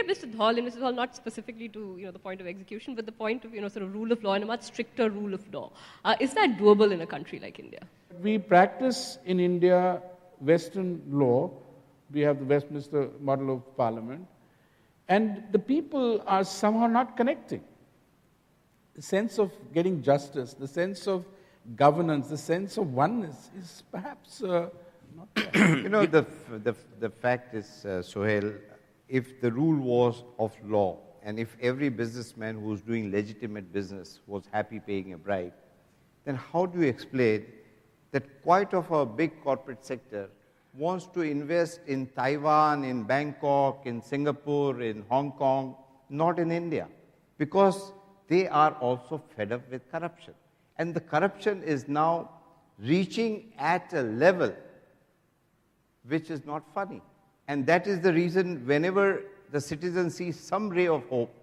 at Mr. Dhal, and Mr. Dhal not specifically to the point of execution, but the point of sort of rule of law and a much stricter rule of law. Is that doable in a country like India? We practice in India Western law. We have the Westminster model of parliament. And the people are somehow not connecting. The sense of getting justice, the sense of governance, the sense of oneness is perhaps not there. The fact is, Sohail, if the rule was of law, and if every businessman who's doing legitimate business was happy paying a bribe, then how do you explain that quite of a big corporate sector wants to invest in Taiwan, in Bangkok, in Singapore, in Hong Kong, not in India? Because they are also fed up with corruption. And the corruption is now reaching at a level which is not funny. And that is the reason whenever the citizens see some ray of hope,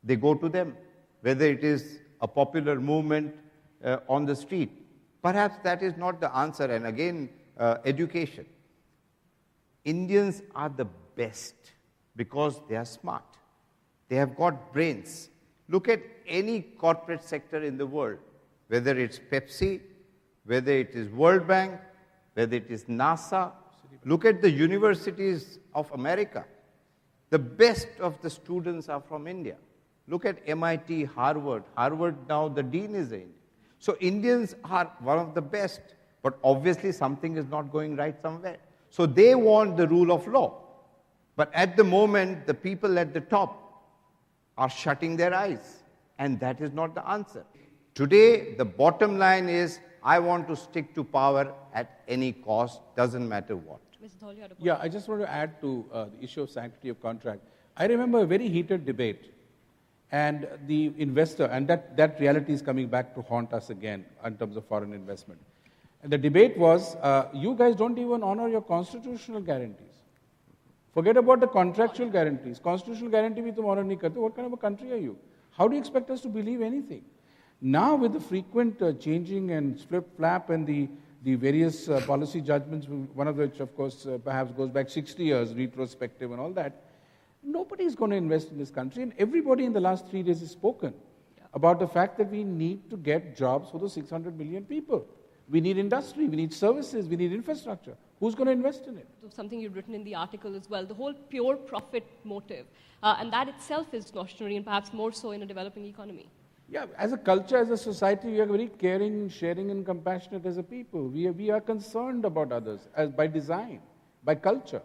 they go to them, whether it is a popular movement on the street. Perhaps that is not the answer. And again, education. Indians are the best because they are smart. They have got brains. Look at any corporate sector in the world, whether it's Pepsi, whether it is World Bank, whether it is NASA. Look at the universities of America. The best of the students are from India. Look at MIT, Harvard. Harvard now, the dean is Indian. So Indians are one of the best, but obviously something is not going right somewhere. So they want the rule of law. But at the moment, the people at the top are shutting their eyes. And that is not the answer. Today, the bottom line is, I want to stick to power at any cost, doesn't matter what. Yeah, I just want to add to the issue of sanctity of contract. I remember a very heated debate, and the investor, and that reality is coming back to haunt us again in terms of foreign investment. And the debate was, you guys don't even honor your constitutional guarantees. Forget about the contractual guarantees. Constitutional guarantee bhi tum honor nahi karte. What kind of a country are you? How do you expect us to believe anything? Now, with the frequent changing and flip-flap and the various policy judgments, one of which, of course, perhaps goes back 60 years, retrospective and all that, nobody is going to invest in this country. And everybody in the last 3 days has spoken about the fact that we need to get jobs for those 600 million people. We need industry, we need services, we need infrastructure. Who's going to invest in it? Something you've written in the article as well, the whole pure profit motive. And that itself is cautionary and perhaps more so in a developing economy. Yeah, as a culture, as a society, we are very caring, sharing and compassionate as a people. We are concerned about others by design, by culture.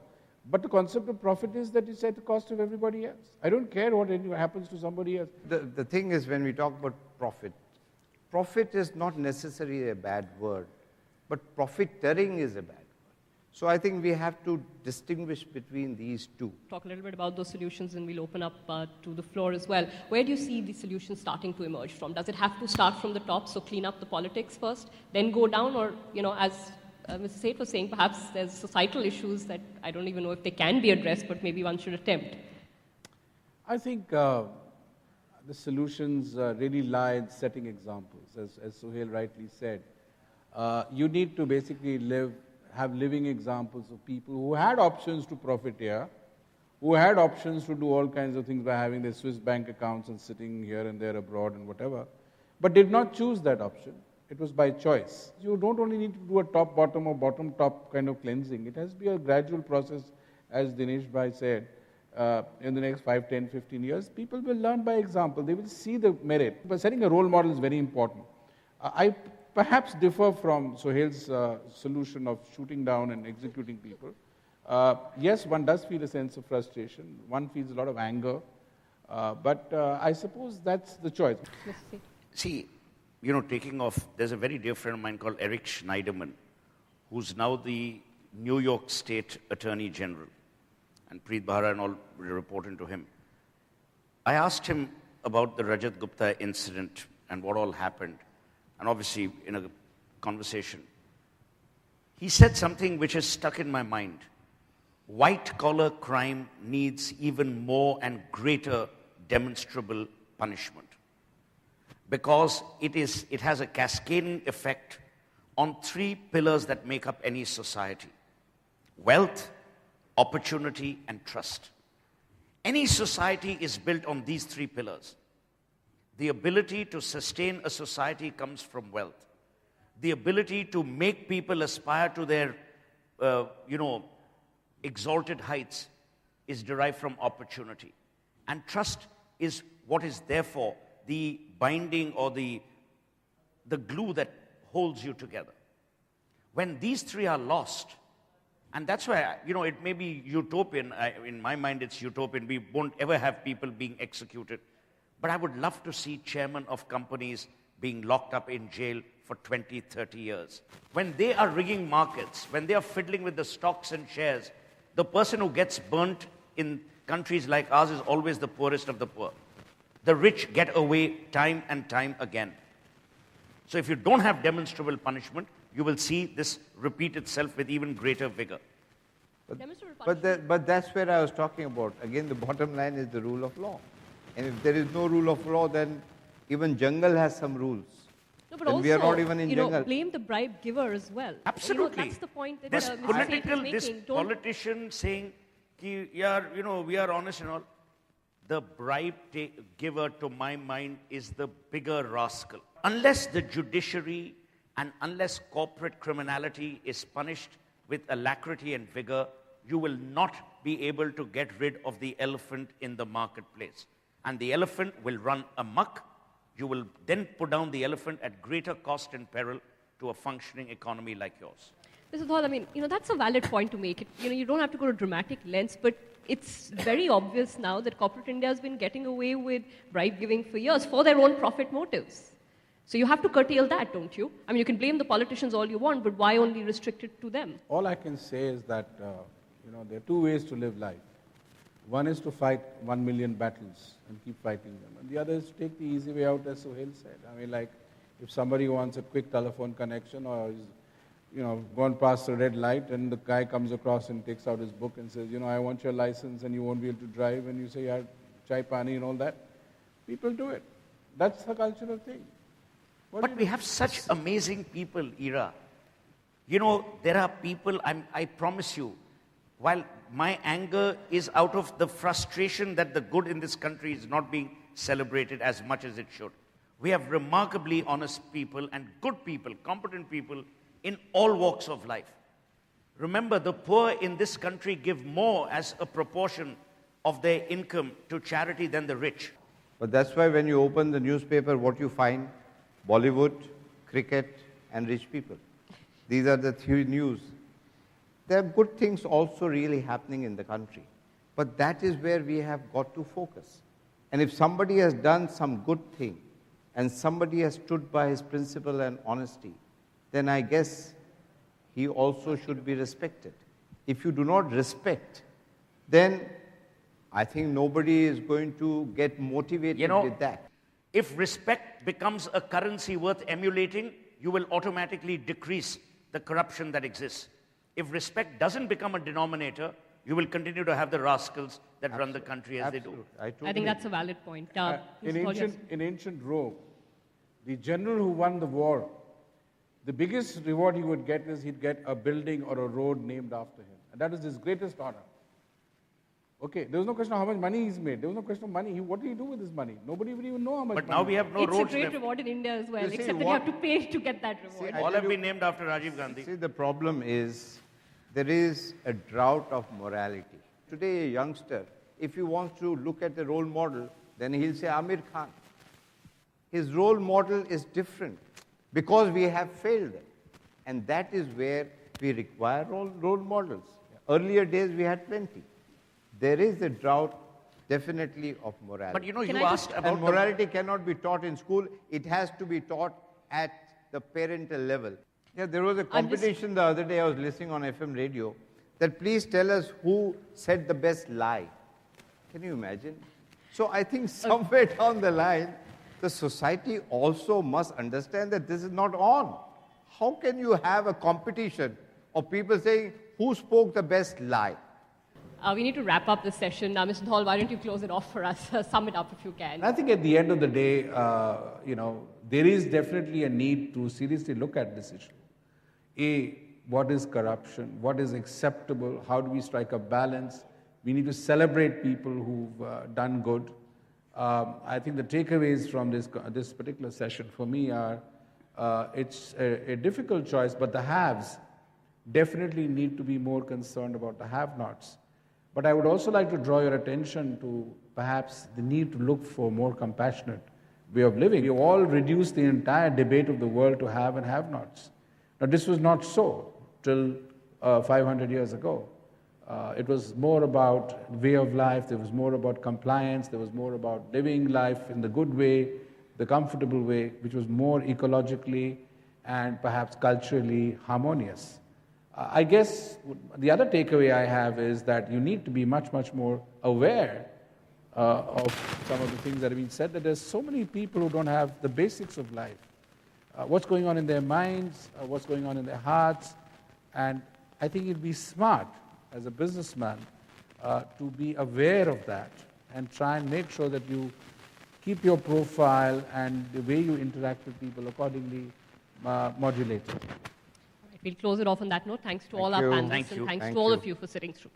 But the concept of profit is that it's at the cost of everybody else. I don't care what happens to somebody else. The thing is, when we talk about profit, profit is not necessarily a bad word, but profiteering is a bad word. So I think we have to distinguish between these two. Talk a little bit about those solutions and we'll open up to the floor as well. Where do you see the solutions starting to emerge from? Does it have to start from the top, so clean up the politics first, then go down? Or, as Mr. Seth was saying, perhaps there's societal issues that I don't even know if they can be addressed, but maybe one should attempt. I think the solutions really lie in setting examples, as Sohail rightly said. You need to basically have living examples of people who had options to profit here, who had options to do all kinds of things by having their Swiss bank accounts and sitting here and there abroad and whatever, but did not choose that option. It was by choice. You don't only need to do a top-bottom or bottom-top kind of cleansing. It has to be a gradual process, as Dinesh Bhai said. In the next 5, 10, 15 years, people will learn by example. They will see the merit. But setting a role model is very important. I perhaps differ from Sohail's solution of shooting down and executing people. Yes, one does feel a sense of frustration. One feels a lot of anger. But I suppose that's the choice. See, taking off, there's a very dear friend of mine called Eric Schneiderman, who's now the New York State Attorney General. And Preet Bharara and all reporting to him. I asked him about the Rajat Gupta incident and what all happened. And obviously, in a conversation, he said something which has stuck in my mind. White-collar crime needs even more and greater demonstrable punishment. Because it has a cascading effect on 3 pillars that make up any society. Wealth, opportunity, and trust. Any society is built on these three pillars. The ability to sustain a society comes from wealth. The ability to make people aspire to their, exalted heights is derived from opportunity. And trust is what is therefore the binding or the glue that holds you together. When these three are lost, and that's why, it may be utopian. In my mind, it's utopian. We won't ever have people being executed. But I would love to see chairmen of companies being locked up in jail for 20, 30 years. When they are rigging markets, when they are fiddling with the stocks and shares, the person who gets burnt in countries like ours is always the poorest of the poor. The rich get away time and time again. So if you don't have demonstrable punishment, you will see this repeat itself with even greater vigor. But that's where I was talking about. Again, the bottom line is the rule of law. And if there is no rule of law, then even jungle has some rules. No, but Then also, we are not even in jungle. blame the bribe giver as well. Absolutely. That's the point that This Mr. Seth is this making. Don't- politician saying, we are honest and all. The bribe giver, to my mind, is the bigger rascal. Unless the judiciary and unless corporate criminality is punished with alacrity and vigor, you will not be able to get rid of the elephant in the marketplace. And the elephant will run amok. You will then put down the elephant at greater cost and peril to a functioning economy like yours. Mr. Dhawal, that's a valid point to make. You don't have to go to dramatic lengths, but it's very obvious now that corporate India has been getting away with bribe giving for years for their own profit motives. So you have to curtail that, don't you? You can blame the politicians all you want, but why only restrict it to them? All I can say is that, there are two ways to live life. One is to fight 1 million battles and keep fighting them. And the other is to take the easy way out, as Sohail said. If somebody wants a quick telephone connection or is, gone past a red light and the guy comes across and takes out his book and says, I want your license and you won't be able to drive, and you say, yeah, chai pani and all that, people do it. That's the cultural thing. But we have such amazing people, Ira. There are people, I promise you, while my anger is out of the frustration that the good in this country is not being celebrated as much as it should. We have remarkably honest people and good people, competent people in all walks of life. Remember, the poor in this country give more as a proportion of their income to charity than the rich. But that's why when you open the newspaper, what you find? Bollywood, cricket, and rich people. These are the three news. There are good things also really happening in the country. But that is where we have got to focus. And if somebody has done some good thing, and somebody has stood by his principle and honesty, then I guess he also should be respected. If you do not respect, then I think nobody is going to get motivated with that. If respect becomes a currency worth emulating, you will automatically decrease the corruption that exists. If respect doesn't become a denominator, you will continue to have the rascals that run the country as they do. I think that's a valid point. In ancient Rome, the general who won the war, the biggest reward he would get is he'd get a building or a road named after him. And that was his greatest honor. Okay, there was no question of how much money he's made. There was no question of money. What did he do with his money? Nobody would even know how much But money. now we have no It's roads a great left. reward in India as well, You see, except that you have to pay to get that reward. All have been named after Rajiv Gandhi. See, the problem is there is a drought of morality. Today, a youngster, if he wants to look at a role model, then he'll say Amir Khan. His role model is different because we have failed. And that is where we require role models. Earlier days, we had plenty. There is a drought, definitely, of morality. But you Can I asked just- about And morality cannot be taught in school. It has to be taught at the parental level. Yeah, there was a competition the other day, I was listening on FM radio, that please tell us who said the best lie. Can you imagine? So I think somewhere down the line, the society also must understand that this is not on. How can you have a competition of people saying who spoke the best lie? We need to wrap up this session. Mr. Dhawal, why don't you close it off for us? Sum it up if you can. I think at the end of the day, there is definitely a need to seriously look at this issue. What is corruption? What is acceptable? How do we strike a balance We need to celebrate people who've done good. I think the takeaways from this particular session for me are it's a difficult choice, but the haves definitely need to be more concerned about the have-nots. But I would also like to draw your attention to perhaps the need to look for more compassionate way of living. You all reduced the entire debate of the world to have and have-nots. Now, this was not so till 500 years ago. It was more about way of life, there was more about compliance, there was more about living life in the good way, the comfortable way, which was more ecologically and perhaps culturally harmonious. I guess the other takeaway I have is that you need to be much, much more aware of some of the things that have been said, that there's so many people who don't have the basics of life. What's going on in their minds, what's going on in their hearts, and I think it'd be smart as a businessman to be aware of that and try and make sure that you keep your profile and the way you interact with people accordingly modulated. We'll close it off on that note. Thanks to all our you. panelists Thank you. and thanks Thank to all you. of you for sitting through.